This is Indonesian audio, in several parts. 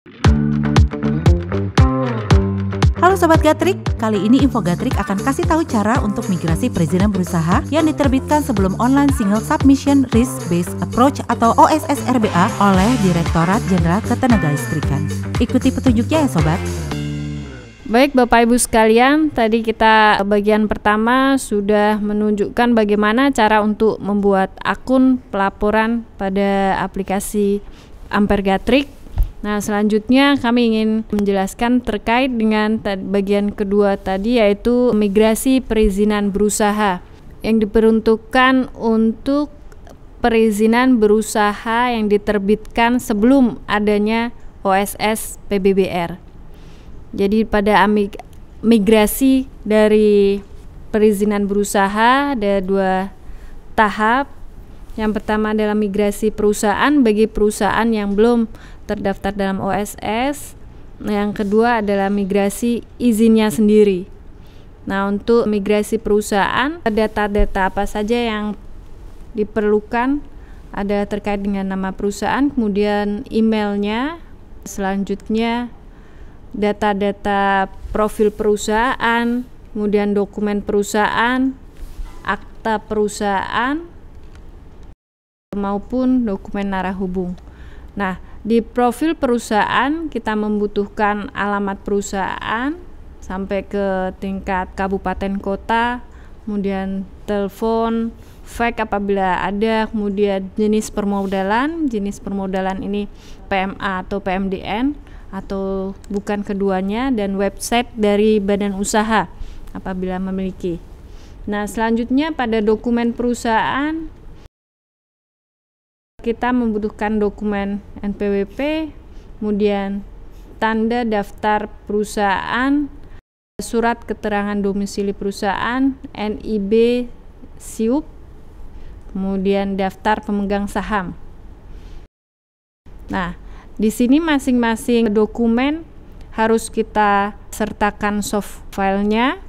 Halo Sobat Gatrik, kali ini Info Gatrik akan kasih tahu cara untuk migrasi perizinan berusaha yang diterbitkan sebelum Online Single Submission Risk Based Approach atau OSS RBA oleh Direktorat Jenderal Ketenagalistrikan. Ikuti petunjuknya ya Sobat. Baik Bapak Ibu sekalian, tadi kita bagian pertama sudah menunjukkan bagaimana cara untuk membuat akun pelaporan pada aplikasi Ampere Gatrik. Nah, selanjutnya kami ingin menjelaskan terkait dengan bagian kedua tadi, yaitu migrasi perizinan berusaha yang diperuntukkan untuk perizinan berusaha yang diterbitkan sebelum adanya OSS PBBR. Jadi pada migrasi dari perizinan berusaha ada dua tahap. Yang pertama adalah migrasi perusahaan bagi perusahaan yang belum terdaftar dalam OSS. Yang kedua adalah migrasi izinnya sendiri. Nah, untuk migrasi perusahaan, data-data apa saja yang diperlukan? Ada terkait dengan nama perusahaan, kemudian emailnya, selanjutnya data-data profil perusahaan, kemudian dokumen perusahaan, akta perusahaan, maupun dokumen narah hubung. Nah, di profil perusahaan kita membutuhkan alamat perusahaan sampai ke tingkat kabupaten kota, kemudian telepon, fax apabila ada, kemudian jenis permodalan ini PMA atau PMDN atau bukan keduanya, dan website dari badan usaha apabila memiliki. Nah, selanjutnya pada dokumen perusahaan kita membutuhkan dokumen NPWP, kemudian tanda daftar perusahaan, surat keterangan domisili perusahaan, NIB SIUP, kemudian daftar pemegang saham. Nah, di sini masing-masing dokumen harus kita sertakan soft filenya,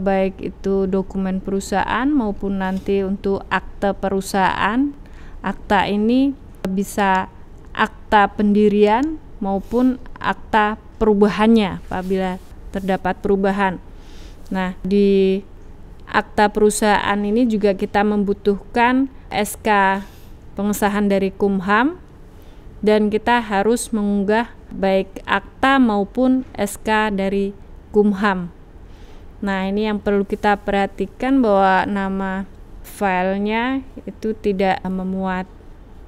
baik itu dokumen perusahaan maupun nanti untuk akta perusahaan. Akta ini bisa akta pendirian maupun akta perubahannya apabila terdapat perubahan. Nah, di akta perusahaan ini juga kita membutuhkan SK pengesahan dari Kumham, dan kita harus mengunggah baik akta maupun SK dari Kumham. Nah, ini yang perlu kita perhatikan bahwa nama filenya itu tidak memuat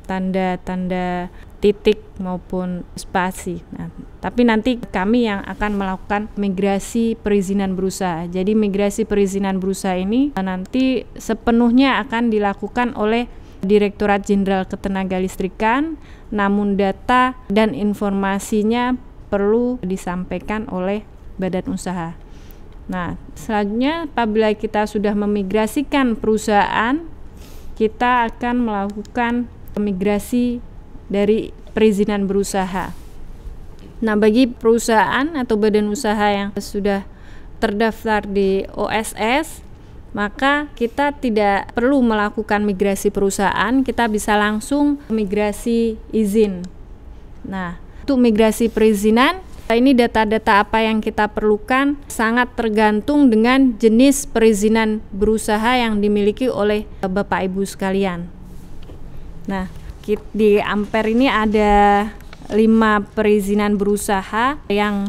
tanda-tanda titik maupun spasi. Nah, tapi nanti kami yang akan melakukan migrasi perizinan berusaha. Jadi migrasi perizinan berusaha ini nanti sepenuhnya akan dilakukan oleh Direktorat Jenderal Ketenagalistrikan, namun data dan informasinya perlu disampaikan oleh badan usaha. Nah, selanjutnya apabila kita sudah memigrasikan perusahaan, kita akan melakukan migrasi dari perizinan berusaha. Nah, bagi perusahaan atau badan usaha yang sudah terdaftar di OSS, maka kita tidak perlu melakukan migrasi perusahaan, kita bisa langsung migrasi izin. Nah, untuk migrasi perizinan, ini data-data apa yang kita perlukan sangat tergantung dengan jenis perizinan berusaha yang dimiliki oleh Bapak Ibu sekalian. Nah, di Ampere ini ada 5 perizinan berusaha yang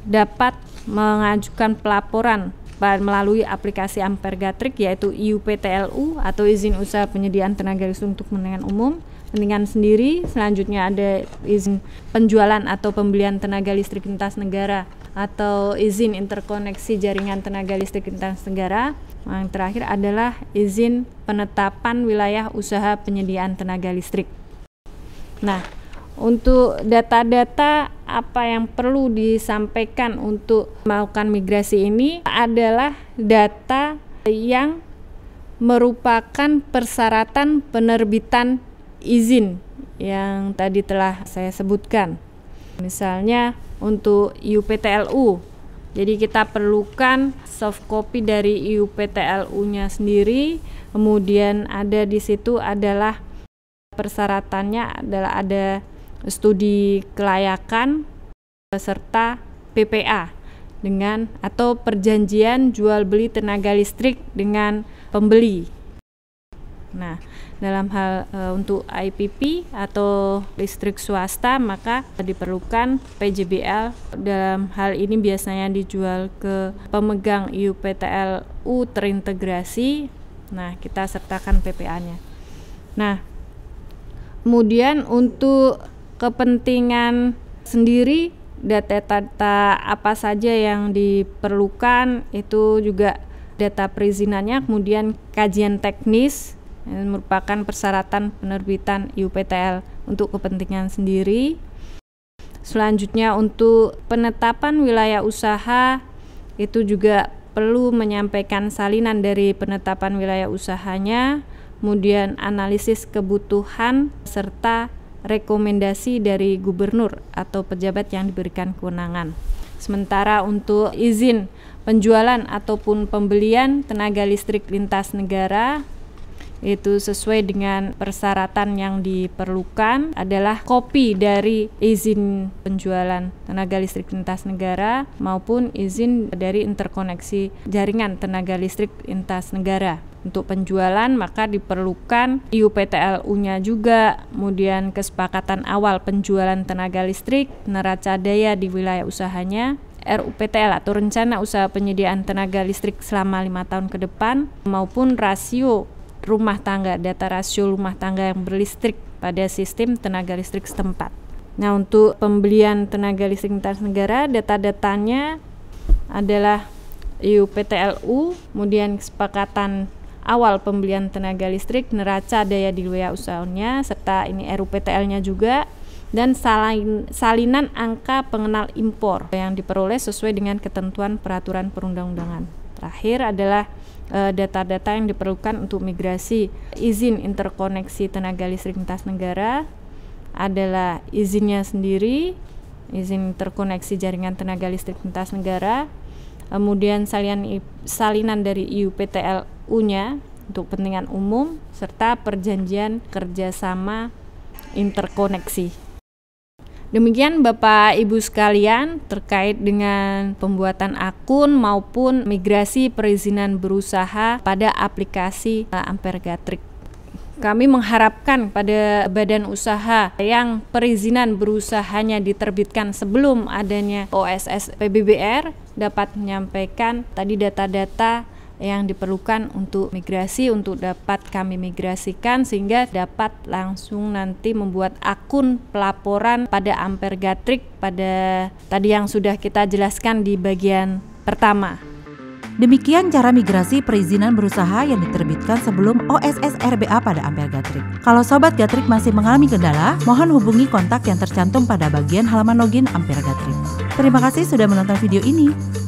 dapat mengajukan pelaporan melalui aplikasi Ampere Gatrik, yaitu IUPTLU atau izin usaha penyediaan tenaga listrik untuk kepentingan umum, kepentingan sendiri. Selanjutnya ada izin penjualan atau pembelian tenaga listrik lintas negara atau izin interkoneksi jaringan tenaga listrik lintas negara. Yang terakhir adalah izin penetapan wilayah usaha penyediaan tenaga listrik. Nah, untuk data-data apa yang perlu disampaikan untuk melakukan migrasi ini adalah data yang merupakan persyaratan penerbitan izin yang tadi telah saya sebutkan. Misalnya untuk IUPTLU, jadi kita perlukan soft copy dari IUPTLU-nya sendiri, kemudian ada di situ adalah Persyaratannya adalah ada studi kelayakan serta PPA dengan atau perjanjian jual beli tenaga listrik dengan pembeli. Nah, dalam hal untuk IPP atau listrik swasta maka diperlukan PJBL. Dalam hal ini biasanya dijual ke pemegang IUPTLU terintegrasi. Nah, kita sertakan PPA-nya. Nah, kemudian untuk kepentingan sendiri, data-data apa saja yang diperlukan itu juga data perizinannya, kemudian kajian teknis yang merupakan persyaratan penerbitan IUPTL untuk kepentingan sendiri. Selanjutnya untuk penetapan wilayah usaha itu juga perlu menyampaikan salinan dari penetapan wilayah usahanya, kemudian analisis kebutuhan serta rekomendasi dari gubernur atau pejabat yang diberikan kewenangan. Sementara untuk izin penjualan ataupun pembelian tenaga listrik lintas negara itu sesuai dengan persyaratan yang diperlukan adalah kopi dari izin penjualan tenaga listrik lintas negara maupun izin dari interkoneksi jaringan tenaga listrik lintas negara. Untuk penjualan maka diperlukan IUPTLU-nya juga, kemudian kesepakatan awal penjualan tenaga listrik, neraca daya di wilayah usahanya, RUPTL atau rencana usaha penyediaan tenaga listrik selama 5 tahun ke depan, maupun rasio rumah tangga, data rasio rumah tangga yang berlistrik pada sistem tenaga listrik setempat. Nah, untuk pembelian tenaga listrik lintas negara, data-datanya adalah IUPTLU, kemudian kesepakatan awal pembelian tenaga listrik, neraca daya di wilayah usahanya, serta ini RUPTL-nya juga, dan salinan angka pengenal impor yang diperoleh sesuai dengan ketentuan peraturan perundang-undangan. Terakhir adalah data-data yang diperlukan untuk migrasi izin interkoneksi tenaga listrik lintas negara adalah izinnya sendiri, izin interkoneksi jaringan tenaga listrik lintas negara, kemudian salinan dari IUPTLU-nya untuk kepentingan umum, serta perjanjian kerjasama interkoneksi. Demikian Bapak Ibu sekalian terkait dengan pembuatan akun maupun migrasi perizinan berusaha pada aplikasi Ampere Gatrik. Kami mengharapkan pada badan usaha yang perizinan berusahanya diterbitkan sebelum adanya OSS PBBR dapat menyampaikan tadi data-data yang diperlukan untuk migrasi, untuk dapat kami migrasikan sehingga dapat langsung nanti membuat akun pelaporan pada Ampere Gatrik pada tadi yang sudah kita jelaskan di bagian pertama. Demikian cara migrasi perizinan berusaha yang diterbitkan sebelum OSS RBA pada Ampere Gatrik. Kalau Sobat Gatrik masih mengalami kendala, mohon hubungi kontak yang tercantum pada bagian halaman login Ampere Gatrik. Terima kasih sudah menonton video ini.